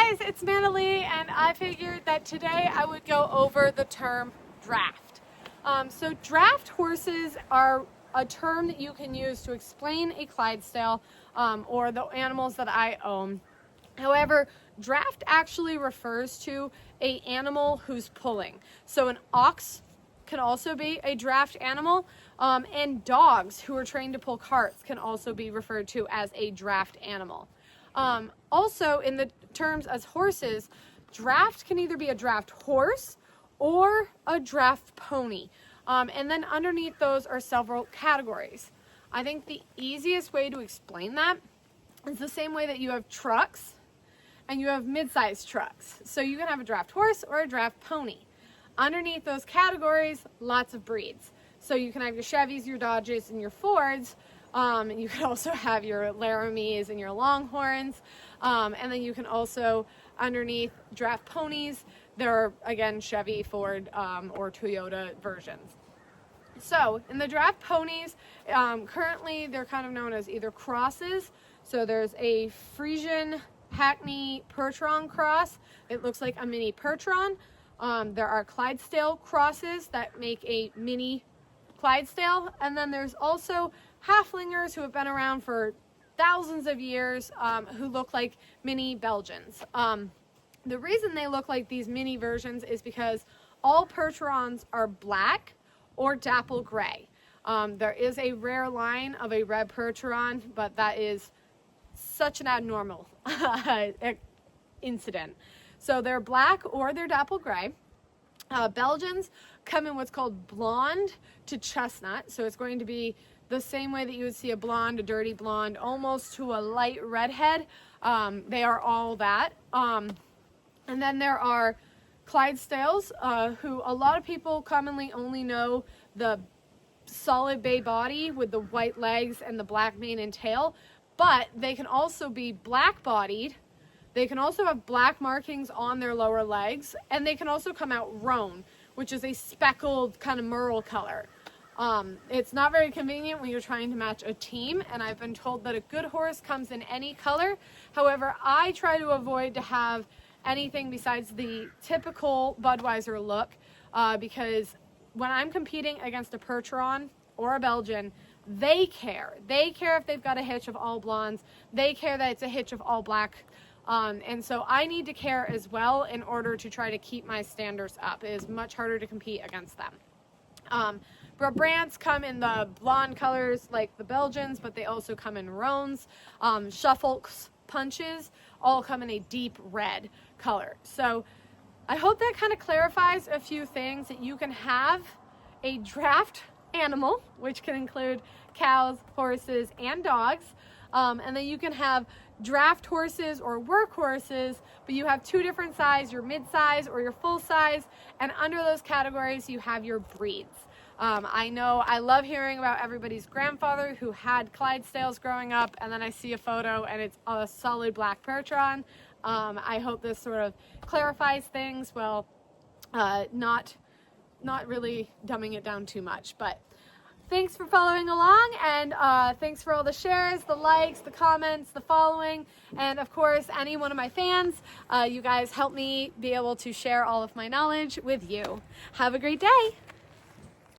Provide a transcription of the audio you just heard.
guys, it's Mannalee, and I figured that today I would go over the term draft. So draft horses are a term that you can use to explain a Clydesdale or the animals that I own. However, draft actually refers to an animal who's pulling. So an ox can also be a draft animal, and dogs who are trained to pull carts can also be referred to as a draft animal. Also, in the terms as horses, draft can either be a draft horse or a draft pony. And then underneath those are several categories. I think the easiest way to explain that is the same way that you have trucks and you have mid-sized trucks. So you can have a draft horse or a draft pony. Underneath those categories, lots of breeds. So you can have your Chevys, your Dodges, and your Fords. You can also have your Laramies and your Longhorns. And then you can also, underneath draft ponies, there are, again, Chevy, Ford, or Toyota versions. So in the draft ponies, currently they're kind of known as either crosses. So there's a Friesian Hackney Percheron cross. It looks like a mini Percheron. There are Clydesdale crosses that make a mini Clydesdale. And then there's also Halflingers who have been around for thousands of years who look like mini Belgians. The reason they look like these mini versions is because all Percherons are black or dapple gray. There is a rare line of a red Percheron, but that is such an abnormal incident. So they're black or they're dapple gray. Belgians come in what's called blonde to chestnut. So it's going to be the same way that you would see a blonde, a dirty blonde, almost to a light redhead. They are all that. And then there are Clydesdales, who a lot of people commonly only know the solid bay body with the white legs and the black mane and tail, but they can also be black bodied. They can also have black markings on their lower legs, and they can also come out roan, which is a speckled kind of merle color. It's not very convenient when you're trying to match a team, and I've been told that a good horse comes in any color. However, I try to avoid to have anything besides the typical Budweiser look, because when I'm competing against a Percheron or a Belgian, they care. They care if they've got a hitch of all blondes. They care that it's a hitch of all black. And so I need to care as well in order to try to keep my standards up. It is much harder to compete against them. Brabants come in the blonde colors like the Belgians, but they also come in roans. Suffolk's punches all come in a deep red color. So I hope that kind of clarifies a few things, that you can have a draft animal, which can include cows, horses, and dogs. And then you can have draft horses or work horses, but you have two different sizes, your mid-size or your full size, and under those categories you have your breeds. I know I love hearing about everybody's grandfather who had Clydesdales growing up, and then I see a photo and it's a solid black Percheron. I hope this sort of clarifies things, well, not really dumbing it down too much, but thanks for following along, and thanks for all the shares, the likes, the comments, the following, and of course any one of my fans. You guys help me be able to share all of my knowledge with you. Have a great day.